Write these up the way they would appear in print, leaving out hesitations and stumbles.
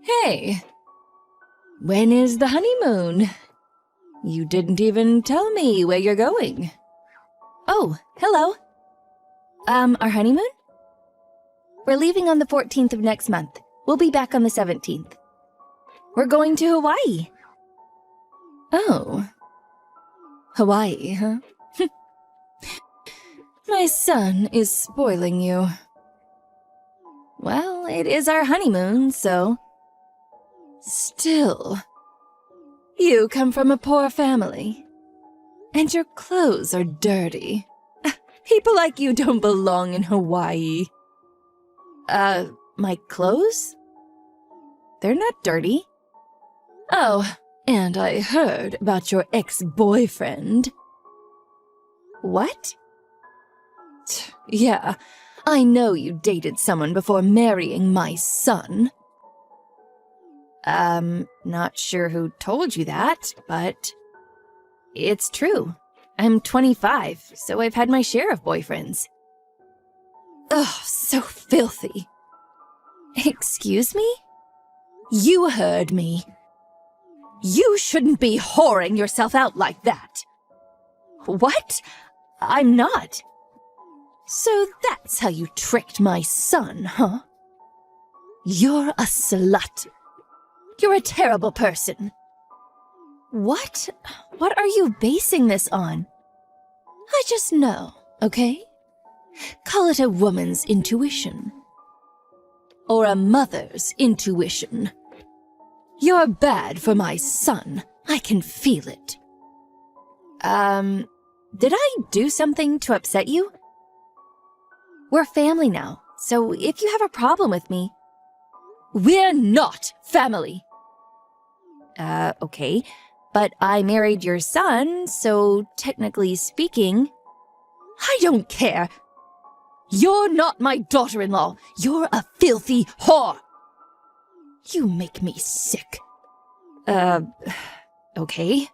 Hey, when is the honeymoon? You didn't even tell me where you're going. Oh, hello. Our honeymoon? We're leaving on the 14th of next month. We'll be back on the 17th. We're going to Hawaii. Oh. Hawaii, huh? My son is spoiling you. Well, it is our honeymoon, so... Still, you come from a poor family, and your clothes are dirty. People like you don't belong in Hawaii. My clothes? They're not dirty. Oh, and I heard about your ex-boyfriend. What? Yeah, I know you dated someone before marrying my son. Not sure who told you that, but it's true. I'm 25, so I've had my share of boyfriends. Ugh, so filthy. Excuse me? You heard me. You shouldn't be whoring yourself out like that. What? I'm not. So that's how you tricked my son, huh? You're a slut. You're a terrible person. What? What are you basing this on? I just know, okay? Call it a woman's intuition. Or a mother's intuition. You're bad for my son. I can feel it. Did I do something to upset you? We're family now, so if you have a problem with me... We're not family! Okay, but I married your son, so technically speaking... I don't care! You're not my daughter-in-law! You're a filthy whore! You make me sick. Okay.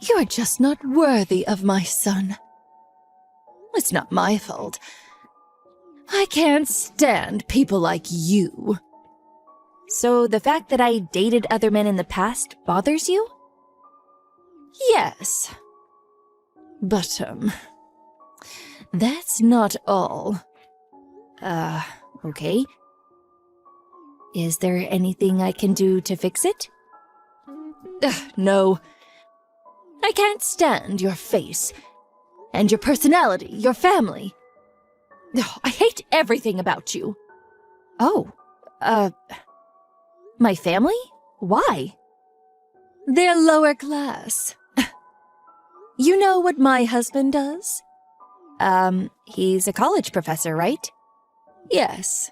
You're just not worthy of my son. It's not my fault. I can't stand people like you. So the fact that I dated other men in the past bothers you? Yes. But, that's not all. Okay. Is there anything I can do to fix it? No. I can't stand your face. And your personality, your family. I hate everything about you. Oh, my family? Why? They're lower class. You know what my husband does? He's a college professor, right? Yes.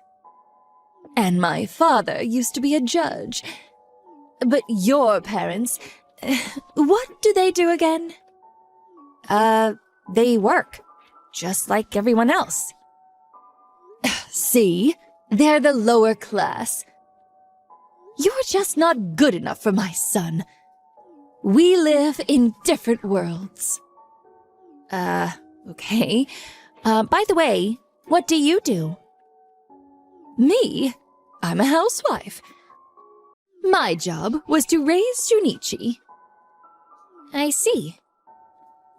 And my father used to be a judge. But your parents, what do they do again? They work, just like everyone else. See? They're the lower class. You're just not good enough for my son. We live in different worlds. Okay. By the way, what do you do? Me? I'm a housewife. My job was to raise Junichi. I see.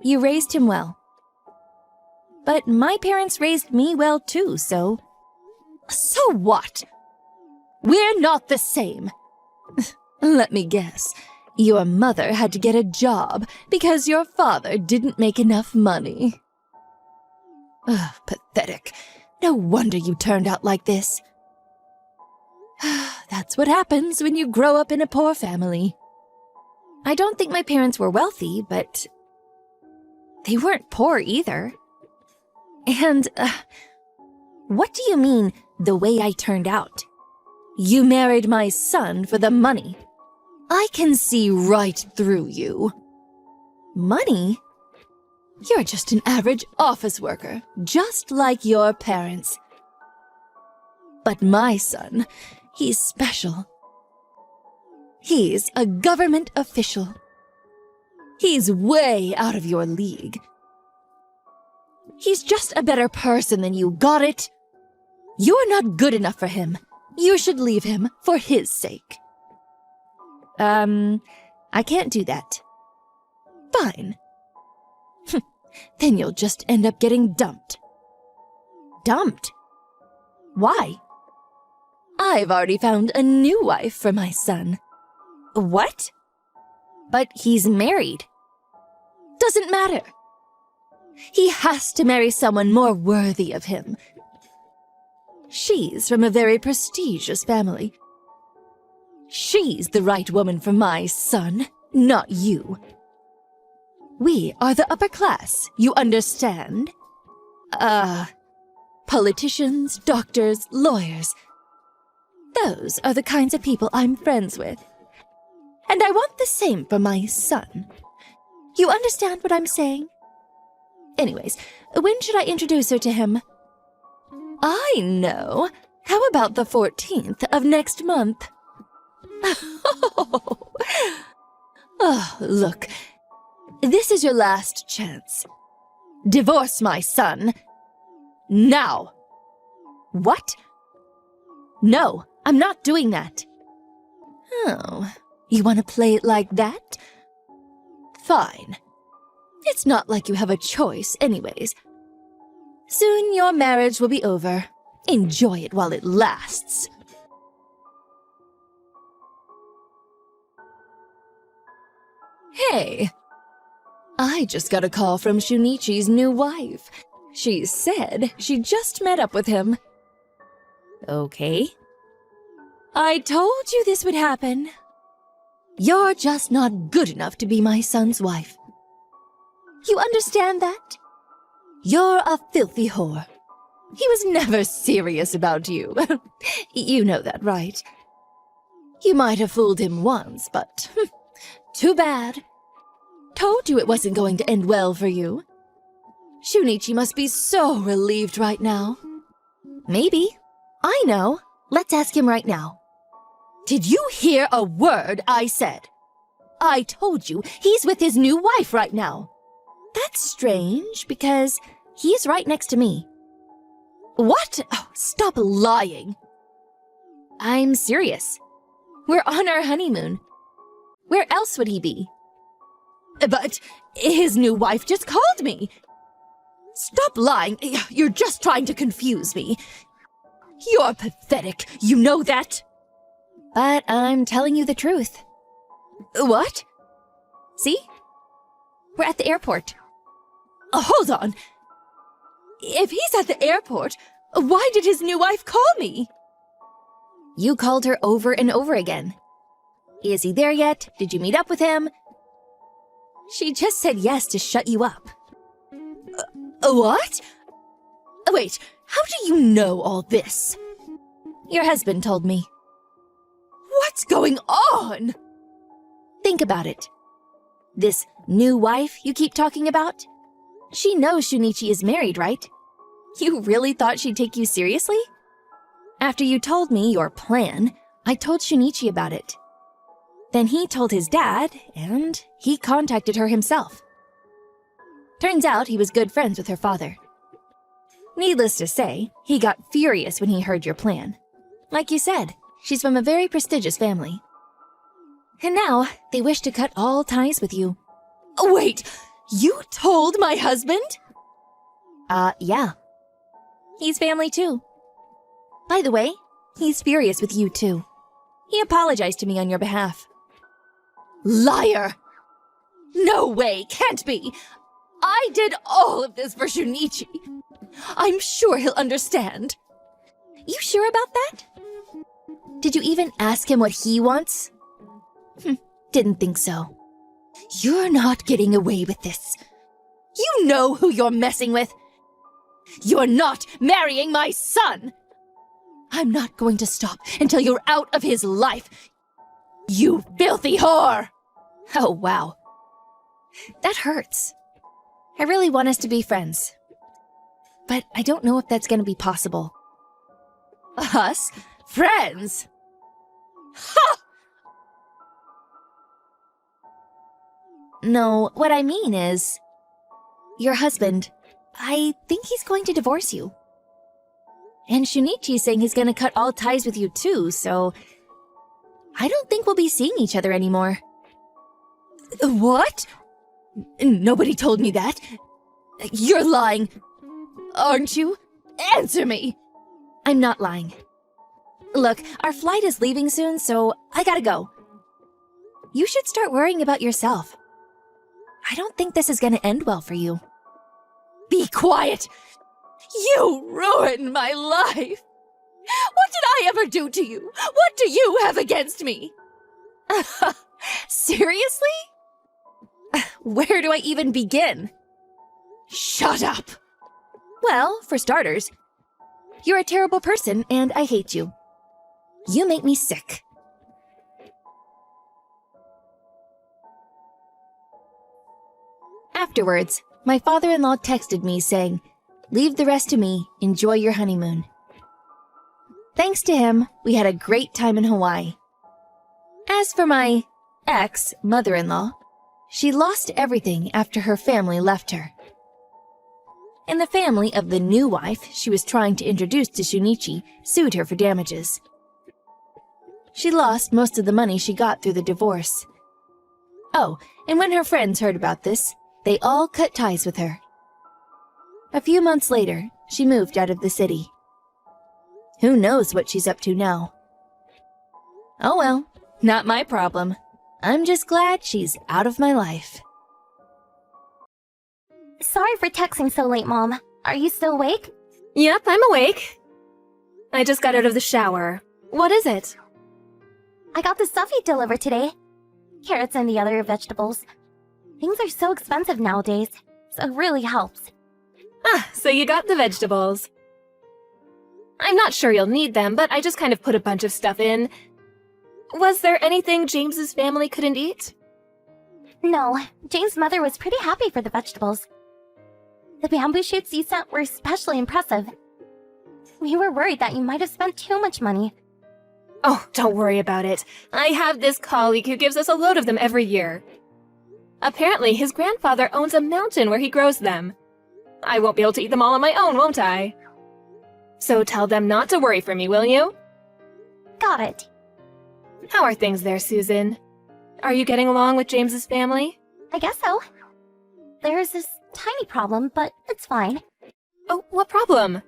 You raised him well. But my parents raised me well too, so... So what? We're not the same. Let me guess. Your mother had to get a job because your father didn't make enough money. Ugh, pathetic. No wonder you turned out like this. That's what happens when you grow up in a poor family. I don't think my parents were wealthy, but... they weren't poor either. And, what do you mean, the way I turned out? You married my son for the money. I can see right through you. Money? You're just an average office worker, just like your parents. But my son, he's special. He's a government official. He's way out of your league. He's just a better person than you, got it? You're not good enough for him. You should leave him for his sake. I can't do that. Fine. Then you'll just end up getting dumped. Dumped? Why? I've already found a new wife for my son. What? But he's married. Doesn't matter. He has to marry someone more worthy of him. She's from a very prestigious family. She's the right woman for my son, not you. We are the upper class, you understand? Politicians, doctors, lawyers. Those are the kinds of people I'm friends with. And I want the same for my son. You understand what I'm saying? Anyways, when should I introduce her to him? I know. How about the 14th of next month? Oh, look. This is your last chance. Divorce my son. Now. What? No, I'm not doing that. Oh, you want to play it like that? Fine. It's not like you have a choice anyways. Soon your marriage will be over. Enjoy it while it lasts. Hey, I just got a call from Shunichi's new wife. She said she just met up with him. Okay. I told you this would happen. You're just not good enough to be my son's wife. You understand that? You're a filthy whore. He was never serious about you. You know that, right? You might have fooled him once, but too bad. Told you it wasn't going to end well for you. Shunichi must be so relieved right now. Maybe. I know. Let's ask him right now. Did you hear a word I said? I told you he's with his new wife right now. That's strange, because he's right next to me. What? Oh, stop lying. I'm serious. We're on our honeymoon. Where else would he be? But his new wife just called me. Stop lying. You're just trying to confuse me. You're pathetic. You know that? But I'm telling you the truth. What? See? We're at the airport. Hold on. If he's at the airport, why did his new wife call me? You called her over and over again. Is he there yet? Did you meet up with him? She just said yes to shut you up. What? Wait, how do you know all this? Your husband told me. What's going on? Think about it. This new wife you keep talking about? She knows Shunichi is married, right? You really thought she'd take you seriously? After you told me your plan, I told Shunichi about it. Then he told his dad, and he contacted her himself. Turns out he was good friends with her father. Needless to say, he got furious when he heard your plan. Like you said, she's from a very prestigious family. And now, they wish to cut all ties with you. Wait, you told my husband? Yeah. He's family too. By the way, he's furious with you too. He apologized to me on your behalf. Liar! No way, can't be! I did all of this for Shunichi. I'm sure he'll understand. You sure about that? Did you even ask him what he wants? Didn't think so. You're not getting away with this. You know who you're messing with. You're not marrying my son! I'm not going to stop until you're out of his life. You filthy whore! Oh, wow. That hurts. I really want us to be friends. But I don't know if that's going to be possible. Us? Friends? Ha! No, what I mean is... Your husband, I think he's going to divorce you. And Shunichi's saying he's gonna cut all ties with you too, so I don't think we'll be seeing each other anymore. What? Nobody told me that. You're lying, aren't you? Answer me! I'm not lying. Look, our flight is leaving soon, so I gotta go. You should start worrying about yourself. I don't think this is gonna end well for you. Be quiet! You ruined my life! What did I ever do to you? What do you have against me? Seriously? Where do I even begin? Shut up! Well, for starters, you're a terrible person and I hate you. You make me sick. Afterwards, my father-in-law texted me saying, "Leave the rest to me, enjoy your honeymoon." Thanks to him, we had a great time in Hawaii. As for my ex-mother-in-law, she lost everything after her family left her. And the family of the new wife she was trying to introduce to Shunichi sued her for damages. She lost most of the money she got through the divorce. Oh, and when her friends heard about this, they all cut ties with her. A few months later, she moved out of the city. Who knows what she's up to now? Oh well, not my problem. I'm just glad she's out of my life. Sorry for texting so late, Mom. Are you still awake? Yep, I'm awake. I just got out of the shower. What is it? I got the stuff you delivered today. Carrots and the other vegetables. Things are so expensive nowadays, so it really helps. Ah, so you got the vegetables. I'm not sure you'll need them, but I just kind of put a bunch of stuff in. Was there anything James's family couldn't eat? No, Jane's mother was pretty happy for the vegetables. The bamboo shoots you sent were especially impressive. We were worried that you might have spent too much money. Oh, don't worry about it. I have this colleague who gives us a load of them every year. Apparently, his grandfather owns a mountain where he grows them. I won't be able to eat them all on my own, won't I? So tell them not to worry for me, will you? Got it. How are things there, Susan? Are you getting along with James's family? I guess so. There's this tiny problem, but it's fine. Oh, what problem?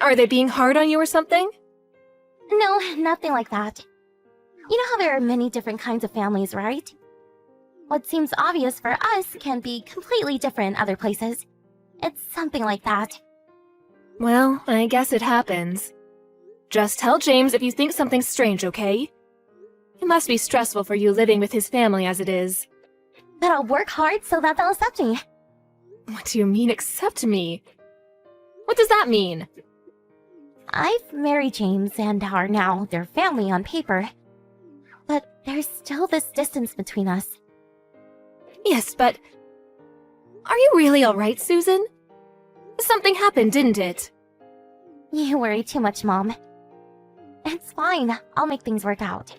Are they being hard on you or something? No, nothing like that. You know how there are many different kinds of families, right? What seems obvious for us can be completely different in other places. It's something like that. Well, I guess it happens. Just tell James if you think something's strange, okay? It must be stressful for you living with his family as it is. But I'll work hard so that they'll accept me. What do you mean, accept me? What does that mean? I've married James and are now their family on paper. But there's still this distance between us. Yes, but... Are you really alright, Susan? Something happened, didn't it? You worry too much, Mom. It's fine. I'll make things work out.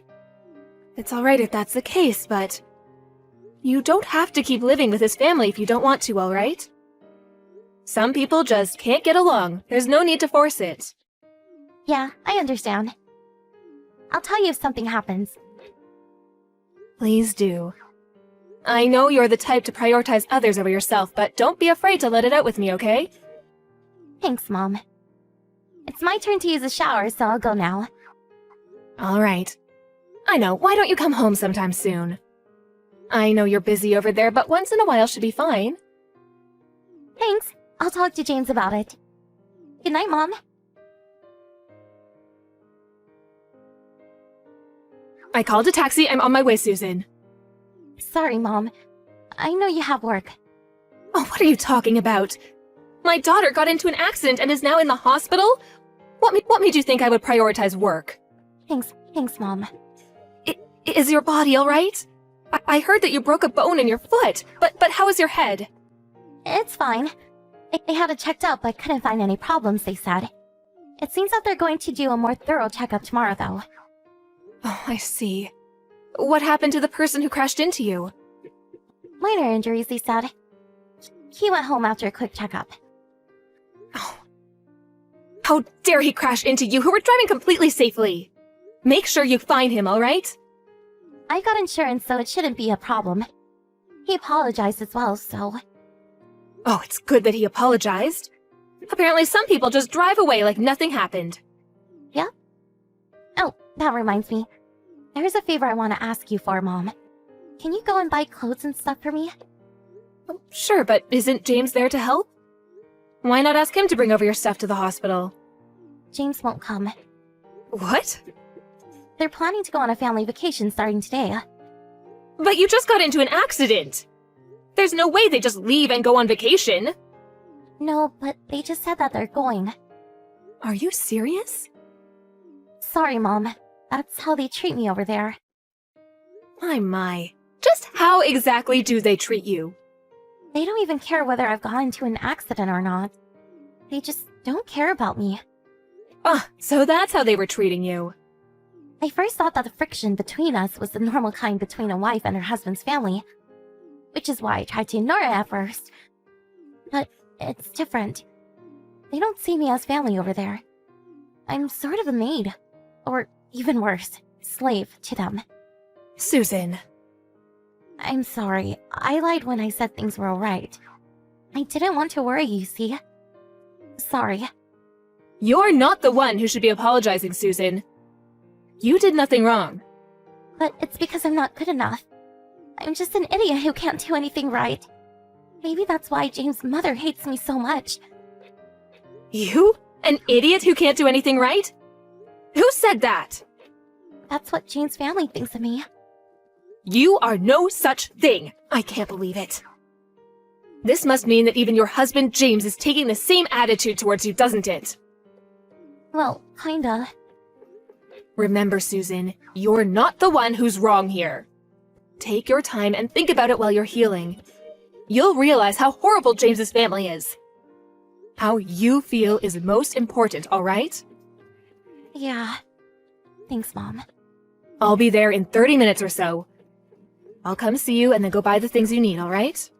It's alright if that's the case, but... You don't have to keep living with his family if you don't want to, alright? Some people just can't get along. There's no need to force it. Yeah, I understand. I'll tell you if something happens. Please do. I know you're the type to prioritize others over yourself, but don't be afraid to let it out with me, okay? Thanks, Mom. It's my turn to use the shower, so I'll go now. Alright. I know, why don't you come home sometime soon? I know you're busy over there, but once in a while should be fine. Thanks. I'll talk to James about it. Good night, Mom. I called a taxi. I'm on my way, Susan. Sorry, Mom. I know you have work. Oh, what are you talking about? My daughter got into an accident and is now in the hospital? What made you think I would prioritize work? Thanks, Mom. Is your body all right? I heard that you broke a bone in your foot, but how is your head? It's fine. They had it checked out but couldn't find any problems, they said. It seems that they're going to do a more thorough checkup tomorrow, though. Oh, I see. What happened to the person who crashed into you? Minor injuries, they said. He went home after a quick checkup. Oh. How dare he crash into you who were driving completely safely? Make sure you find him, alright? I got insurance, so it shouldn't be a problem. He apologized as well, so... Oh, it's good that he apologized. Apparently some people just drive away like nothing happened. Yeah? Oh, that reminds me. There's a favor I want to ask you for, Mom. Can you go and buy clothes and stuff for me? Oh, sure, but isn't James there to help? Why not ask him to bring over your stuff to the hospital? James won't come. What? They're planning to go on a family vacation starting today. But you just got into an accident! There's no way they just leave and go on vacation! No, but they just said that they're going. Are you serious? Sorry, Mom. That's how they treat me over there. My. Just how exactly do they treat you? They don't even care whether I've gotten into an accident or not. They just don't care about me. Ah, so that's how they were treating you. I first thought that the friction between us was the normal kind between a wife and her husband's family, which is why I tried to ignore it at first. But it's different. They don't see me as family over there. I'm sort of a maid, or even worse, slave to them. Susan. I'm sorry. I lied when I said things were alright. I didn't want to worry you, see? Sorry. You're not the one who should be apologizing, Susan. You did nothing wrong. But it's because I'm not good enough. I'm just an idiot who can't do anything right. Maybe that's why James' mother hates me so much. You? An idiot who can't do anything right? Who said that? That's what James' family thinks of me. You are no such thing. I can't believe it. This must mean that even your husband James is taking the same attitude towards you, doesn't it? Well, kinda. Remember, Susan, you're not the one who's wrong here. Take your time and think about it while you're healing. You'll realize how horrible James's family is. How you feel is most important, all right? Yeah. Thanks, Mom. I'll be there in 30 minutes or so. I'll come see you and then go buy the things you need, all right?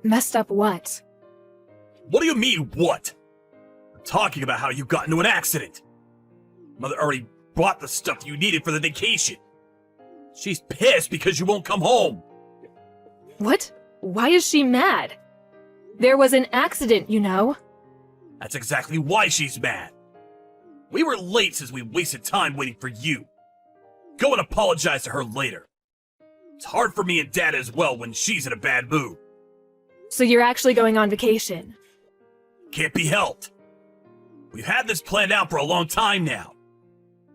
Messed up what? What do you mean, what? I'm talking about how you got into an accident. Mother already bought the stuff you needed for the vacation. She's pissed because you won't come home. What? Why is she mad? There was an accident, you know. That's exactly why she's mad. We were late since we wasted time waiting for you. Go and apologize to her later. It's hard for me and Dad as well when she's in a bad mood. So you're actually going on vacation? Can't be helped. We've had this planned out for a long time now.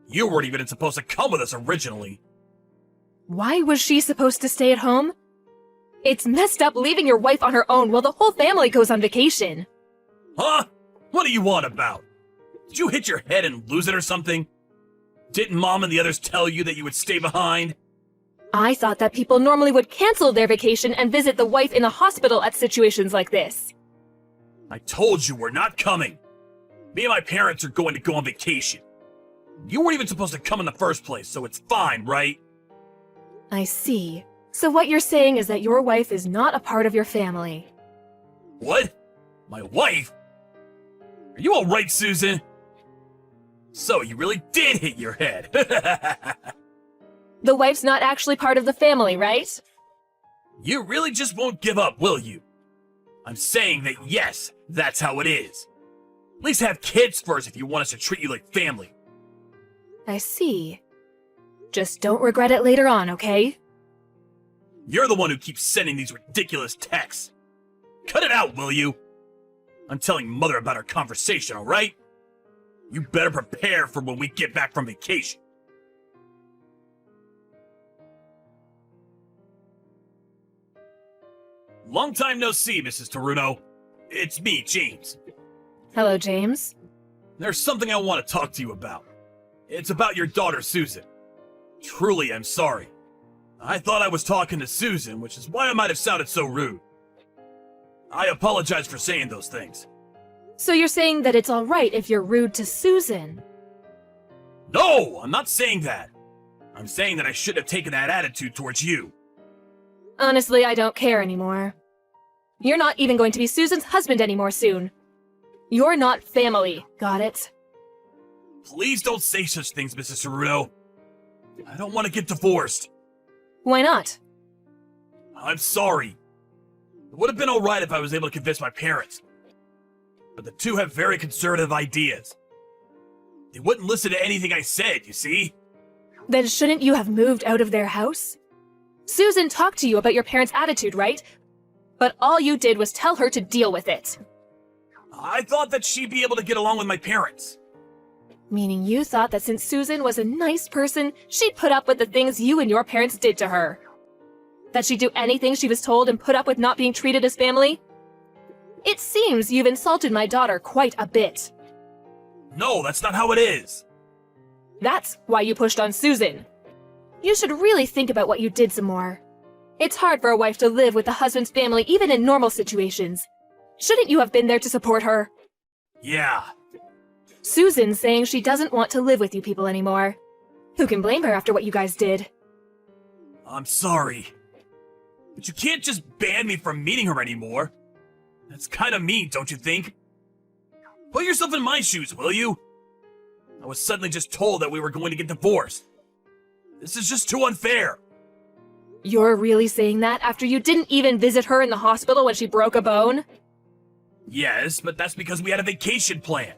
You weren't even supposed to come with us originally. Why was she supposed to stay at home? It's messed up leaving your wife on her own while the whole family goes on vacation. Huh? What do you want about? Did you hit your head and lose it or something? Didn't Mom and the others tell you that you would stay behind? I thought that people normally would cancel their vacation and visit the wife in the hospital at situations like this. I told you we're not coming. Me and my parents are going to go on vacation. You weren't even supposed to come in the first place, so it's fine, right? I see. So what you're saying is that your wife is not a part of your family. What? My wife? Are you alright, Susan? So you really did hit your head. The wife's not actually part of the family, right? You really just won't give up, will you? I'm saying that yes, that's how it is. At least have kids first if you want us to treat you like family. I see. Just don't regret it later on, okay? You're the one who keeps sending these ridiculous texts. Cut it out, will you? I'm telling Mother about our conversation, alright? You better prepare for when we get back from vacation. Long time no see, Mrs. Taruno. It's me, James. Hello, James. There's something I want to talk to you about. It's about your daughter, Susan. Truly, I'm sorry. I thought I was talking to Susan, which is why I might have sounded so rude. I apologize for saying those things. So you're saying that it's alright if you're rude to Susan? No, I'm not saying that. I'm saying that I should have taken that attitude towards you. Honestly, I don't care anymore. You're not even going to be Susan's husband anymore soon. You're not family, got it? Please don't say such things, Mrs. Ceruto. I don't want to get divorced. Why not? I'm sorry. It would have been alright if I was able to convince my parents. But the two have very conservative ideas. They wouldn't listen to anything I said, you see? Then shouldn't you have moved out of their house? Susan talked to you about your parents' attitude, right? But all you did was tell her to deal with it. I thought that she'd be able to get along with my parents. Meaning you thought that since Susan was a nice person, she'd put up with the things you and your parents did to her. That she'd do anything she was told and put up with not being treated as family? It seems you've insulted my daughter quite a bit. No, that's not how it is. That's why you pushed on Susan. You should really think about what you did some more. It's hard for a wife to live with the husband's family even in normal situations. Shouldn't you have been there to support her? Yeah. Susan's saying she doesn't want to live with you people anymore. Who can blame her after what you guys did? I'm sorry. But you can't just ban me from meeting her anymore. That's kind of mean, don't you think? Put yourself in my shoes, will you? I was suddenly just told that we were going to get divorced. This is just too unfair. You're really saying that after you didn't even visit her in the hospital when she broke a bone? Yes, but that's because we had a vacation plan.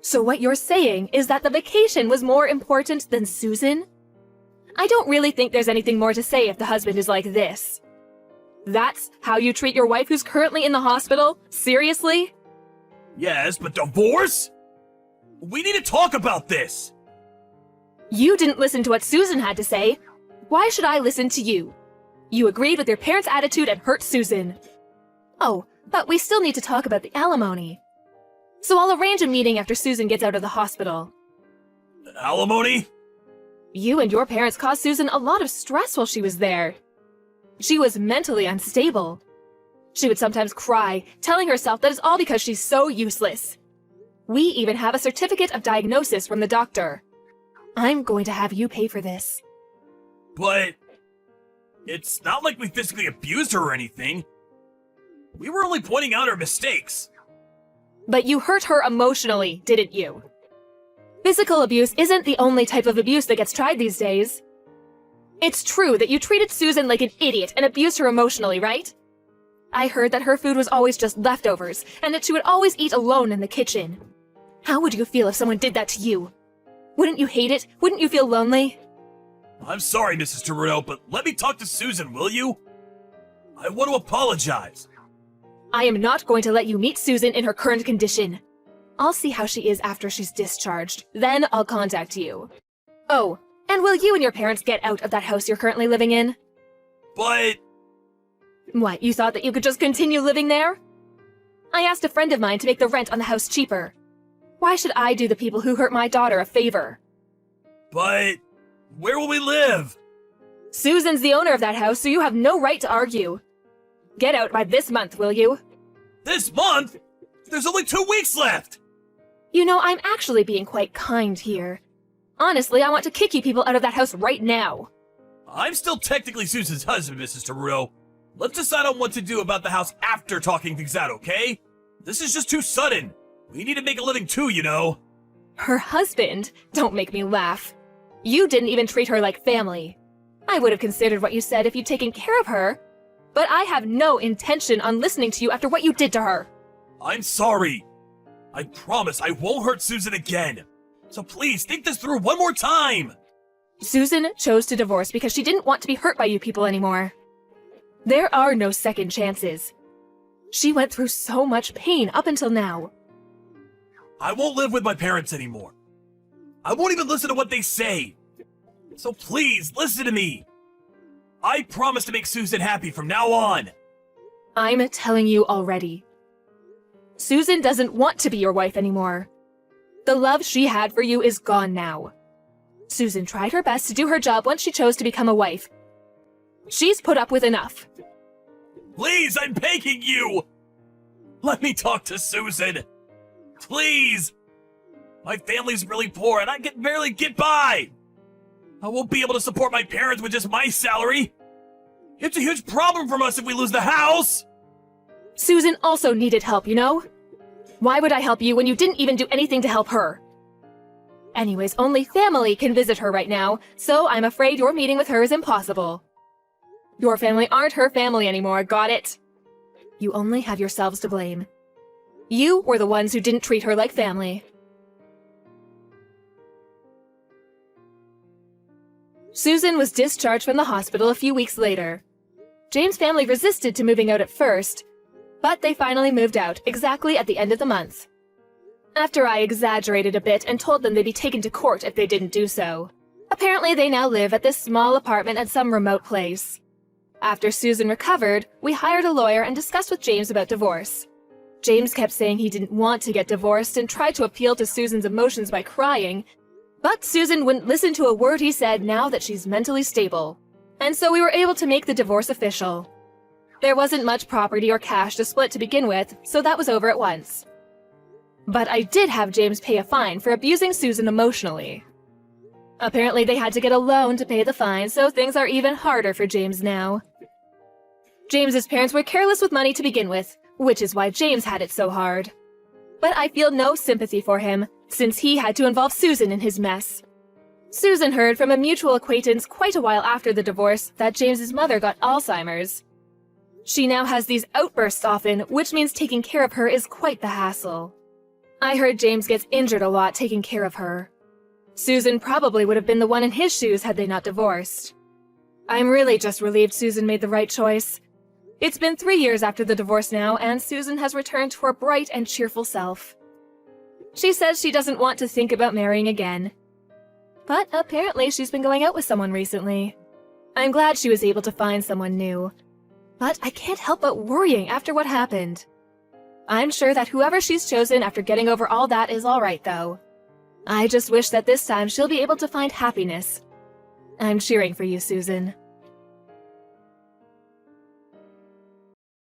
So what you're saying is that the vacation was more important than Susan? I don't really think there's anything more to say if the husband is like this. That's how you treat your wife who's currently in the hospital? Seriously? Yes, but divorce? We need to talk about this. You didn't listen to what Susan had to say. Why should I listen to you? You agreed with your parents' attitude and hurt Susan. Oh, but we still need to talk about the alimony. So I'll arrange a meeting after Susan gets out of the hospital. Alimony? You and your parents caused Susan a lot of stress while she was there. She was mentally unstable. She would sometimes cry, telling herself that it's all because she's so useless. We even have a certificate of diagnosis from the doctor. I'm going to have you pay for this. But it's not like we physically abused her or anything. We were only pointing out her mistakes. But you hurt her emotionally, didn't you? Physical abuse isn't the only type of abuse that gets tried these days. It's true that you treated Susan like an idiot and abused her emotionally, right? I heard that her food was always just leftovers, and that she would always eat alone in the kitchen. How would you feel if someone did that to you? Wouldn't you hate it? Wouldn't you feel lonely? I'm sorry, Mrs. Toruto, but let me talk to Susan, will you? I want to apologize. I am not going to let you meet Susan in her current condition. I'll see how she is after she's discharged. Then I'll contact you. Oh, and will you and your parents get out of that house you're currently living in? But What, you thought that you could just continue living there? I asked a friend of mine to make the rent on the house cheaper. Why should I do the people who hurt my daughter a favor? where will we live? Susan's the owner of that house, so you have no right to argue. Get out by this month, will you? This month? There's only 2 weeks left! You know, I'm actually being quite kind here. Honestly, I want to kick you people out of that house right now. I'm still technically Susan's husband, Mrs. Toruto. Let's decide on what to do about the house after talking things out, okay? This is just too sudden. We need to make a living too, you know. Her husband? Don't make me laugh. You didn't even treat her like family. I would have considered what you said if you'd taken care of her. But I have no intention on listening to you after what you did to her. I'm sorry. I promise I won't hurt Susan again. So please think this through one more time. Susan chose to divorce because she didn't want to be hurt by you people anymore. There are no second chances. She went through so much pain up until now. I won't live with my parents anymore. I won't even listen to what they say. So please, listen to me. I promise to make Susan happy from now on. I'm telling you already. Susan doesn't want to be your wife anymore. The love she had for you is gone now. Susan tried her best to do her job once she chose to become a wife. She's put up with enough. Please, I'm begging you. Let me talk to Susan. Please. My family's really poor and I can barely get by. I won't be able to support my parents with just my salary. It's a huge problem for us if we lose the house. Susan also needed help, you know? Why would I help you when you didn't even do anything to help her? Anyways, only family can visit her right now, so I'm afraid your meeting with her is impossible. Your family aren't her family anymore, got it? You only have yourselves to blame. You were the ones who didn't treat her like family. Susan was discharged from the hospital a few weeks later. James' family resisted to moving out at first, but they finally moved out exactly at the end of the month. After I exaggerated a bit and told them they'd be taken to court if they didn't do so. Apparently they now live at this small apartment at some remote place. After Susan recovered, we hired a lawyer and discussed with James about divorce. James kept saying he didn't want to get divorced and tried to appeal to Susan's emotions by crying, but Susan wouldn't listen to a word he said now that she's mentally stable. And so we were able to make the divorce official. There wasn't much property or cash to split to begin with, so that was over at once. But I did have James pay a fine for abusing Susan emotionally. Apparently they had to get a loan to pay the fine, so things are even harder for James now. James's parents were careless with money to begin with, which is why James had it so hard. But I feel no sympathy for him, since he had to involve Susan in his mess. Susan heard from a mutual acquaintance quite a while after the divorce that James's mother got Alzheimer's. She now has these outbursts often, which means taking care of her is quite the hassle. I heard James gets injured a lot taking care of her. Susan probably would have been the one in his shoes had they not divorced. I'm really just relieved Susan made the right choice. It's been 3 years after the divorce now, and Susan has returned to her bright and cheerful self. She says she doesn't want to think about marrying again. But apparently she's been going out with someone recently. I'm glad she was able to find someone new. But I can't help but worrying after what happened. I'm sure that whoever she's chosen after getting over all that is alright though. I just wish that this time she'll be able to find happiness. I'm cheering for you, Susan.